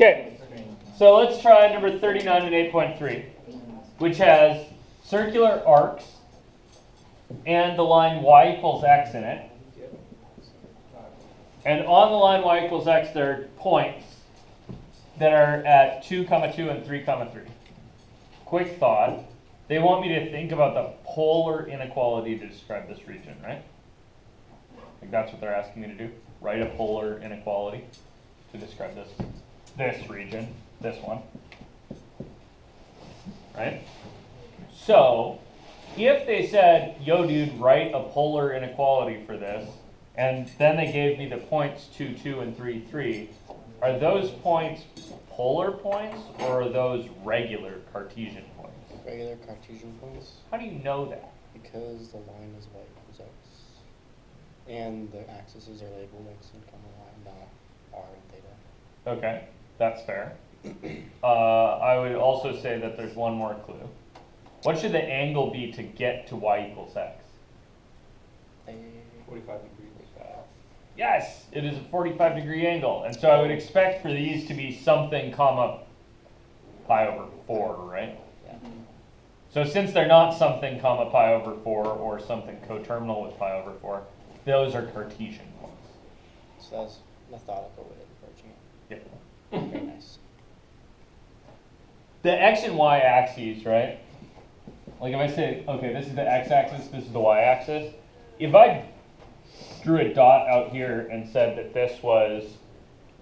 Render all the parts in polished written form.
Okay, so let's try number 39 and 8.3, which has circular arcs and the line y equals x in it. And on the line y equals x, there are points that are at 2, 2 and 3, 3. Quick thought. They want me to think about the polar inequality to describe this region, right? Like that's what they're asking me to do. Write a polar inequality to describe this region, this one. Right? So, if they said, yo dude, write a polar inequality for this, and then they gave me the points 2, 2 and 3, 3, are those points polar points or are those regular Cartesian points? Regular Cartesian points. How do you know that? Because the line is y equals x. And the axes are labeled x and y, not r and theta. Okay, that's fair. I would also say that there's one more clue. What should the angle be to get to y equals x? 45 degrees. Yes, it is a 45-degree angle. And so I would expect for these to be something comma pi over 4, right? Yeah. So since they're not something comma pi over 4 or something coterminal with pi over 4, those are Cartesian points. So that's methodical way of approaching it. Yeah. Very nice. The x and y axes, right? Like if I say, okay, this is the x-axis, this is the y-axis. If I drew a dot out here and said that this was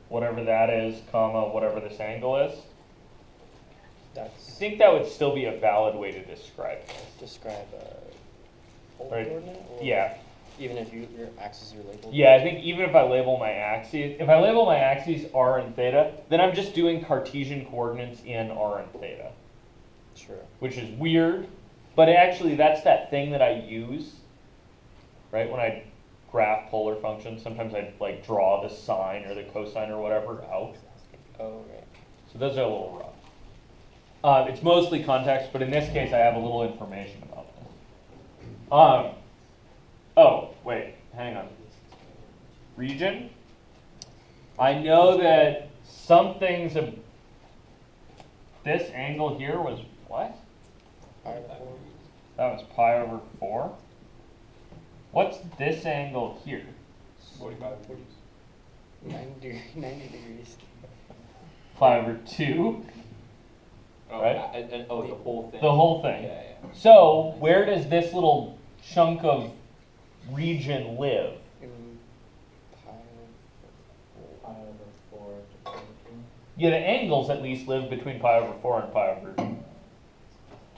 whatever that is, comma, whatever this angle is, I think that would still be a valid way to describe this. Describe a polar Right. coordinate? Or Yeah. Even if your axes are labeled? Yeah, I think even if I label my axes, if I label my axes r and theta, then I'm just doing Cartesian coordinates in r and theta. Sure. Which is weird, but actually that's that thing that I use, right? When I graph polar functions, sometimes I like draw the sine or the cosine or whatever out. Oh, right. So those are a little rough. It's mostly context, but in this case I have a little information about this. Oh, wait, hang on. Region? I know that something's this angle here was what? Pi over 4. That was pi over 4. What's this angle here? 45 degrees. 90 degrees. Pi over 2. Oh, Right? And the whole thing. The whole thing. Yeah, yeah. So where does this little chunk of region live? In pi over 4. Yeah, the angles at least live between pi over 4 and pi over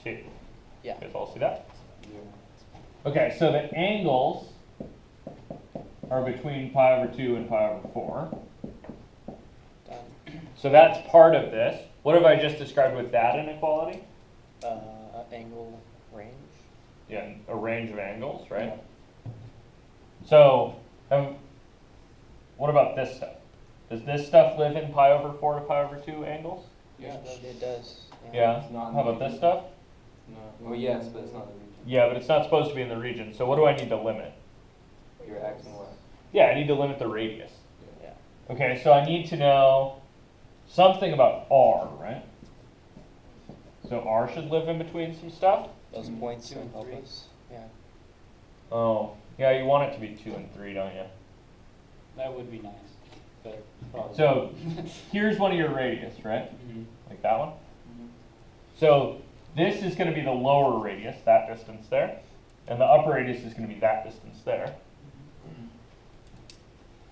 2. Yeah. You guys all see that? Yeah. Okay, so the angles are between pi over 2 and pi over 4. Done. So that's part of this. What have I just described with that inequality? Angle range. Yeah, a range of angles, right? So, what about this stuff? Does this stuff live in pi over 4 to pi over 2 angles? Yeah. It does. Yeah. It's not How about this stuff? No. Well, yes, but it's not the region. Yeah, but it's not supposed to be in the region. So what do I need to limit? Your x and y. Yeah, I need to limit the radius. Yeah. Okay, so I need to know something about R, right? So R should live in between some stuff. Those points 2 and help 3. us. Yeah. Oh, yeah, you want it to be 2 and 3, don't you? That would be nice. But probably. So here's one of your radius, right? Mhm. Like that one. Mhm. So this is going to be the lower radius, that distance there, and the upper radius is going to be that distance there.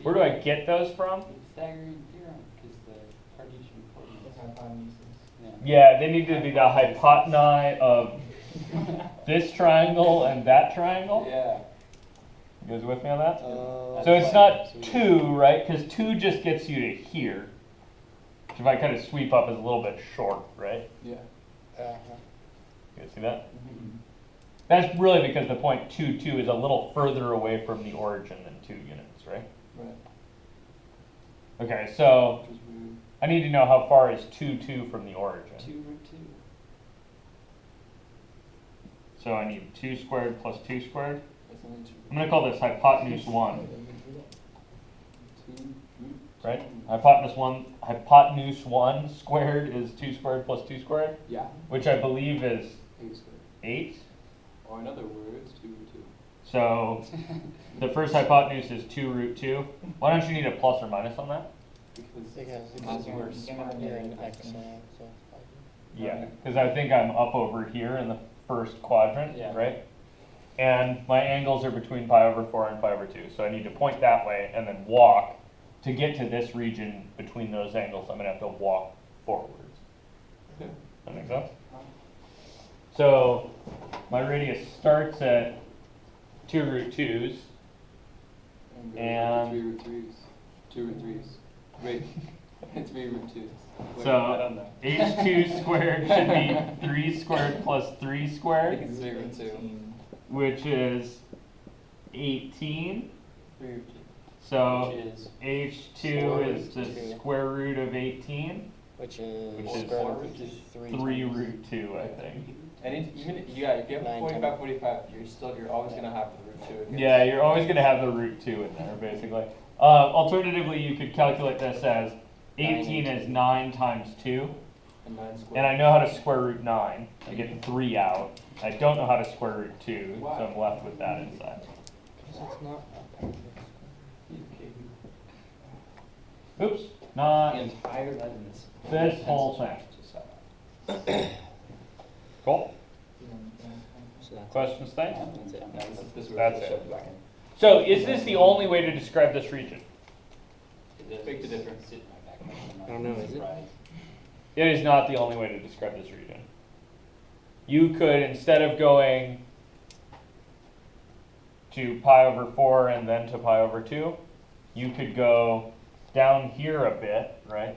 Where do I get those from? Pythagorean theorem, because the Cartesian coordinates. Yeah, they need to be the hypotenuse of this triangle and that triangle. Yeah. You guys with me on that? So So it's not 2, right? Because 2 just gets you to here. Which if I kind of sweep up is a little bit short, right? Yeah. You guys see that? Mhm. That's really because the point 2, 2 is a little further away from the origin than 2 units, right? Right. Okay, so Which is weird. I need to know how far is 2, 2 from the origin. 2 root 2. So I need 2 squared plus 2 squared. That's only 2. I'm going to call this hypotenuse 1, 2 root. right? Hypotenuse 1 squared is 2 squared plus 2 squared, Yeah. which I believe is 8 squared. 8. Or in other words, 2 root 2. So the first hypotenuse is 2 root 2. Why don't you need a plus or minus on that? Because you were smart. you're an excellent, so. Yeah, because I think I'm up over here in the first quadrant, Yeah. right? And my angles are between pi over 4 and pi over 2. So I need to point that way and then walk. To get to this region between those angles, I'm going to have to walk forwards. That makes sense? So my radius starts at 2 root 2s. And- 3 root 3s. 2 root 3s. Wait. 3 root 2s. Wait, So- I don't know. H2 squared should be 3 squared plus 3 I think squared, it's 3 root 2. which is 18. 3 root 2. So Which is H2 4 is the root 2. square root of 18. Which is Which is square four root root of two. 3 root 2, I think. And even if you have 9 45, 45, you're always gonna have the root 2 against. Yeah, you're always going to have the root 2 in there, basically. Alternatively, you could calculate this as 18 is 9 times 2. And 9 squared. And I know how to square root 9. I get 3 out. I don't know how to square root 2, so I'm left with that inside. Because it's not. Oops, not the entire lessons. this whole thing. Cool. So that's Questions, things? That's it. This That's it. So is this the only way to describe this region? Big the difference. I don't know, is it? It is not the only way to describe this region. You could, instead of going to pi over 4 and then to pi over 2, you could go down here a bit, right?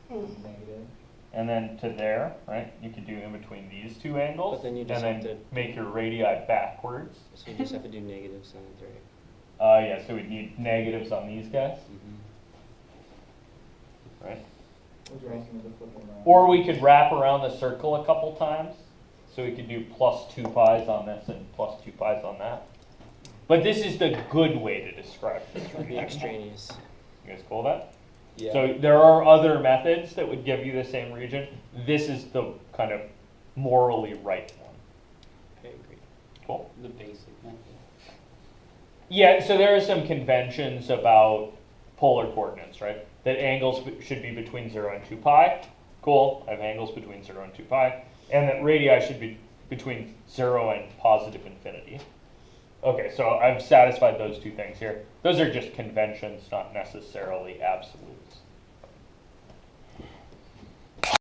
Negative. And then to there, right? You could do in between these two angles. But then you and just have then to- make your radii backwards. So you just have to do negative signs, right? Yeah, so we'd need negatives on these guys, right? Or we could wrap around the circle a couple times. So we could do plus 2 pi's on this and plus 2 pi's on that. But this is the good way to describe this It'd be region. extraneous. You guys cool with that? Yeah. So there are other methods that would give you the same region. This is the kind of morally right one. I agree. Cool. The basic method. Yeah, so there are some conventions about polar coordinates, right? That angles should be between 0 and 2 pi. Cool, I have angles between 0 and 2 pi. And that radii should be between 0 and positive infinity. Okay, so I've satisfied those two things here. Those are just conventions, not necessarily absolutes.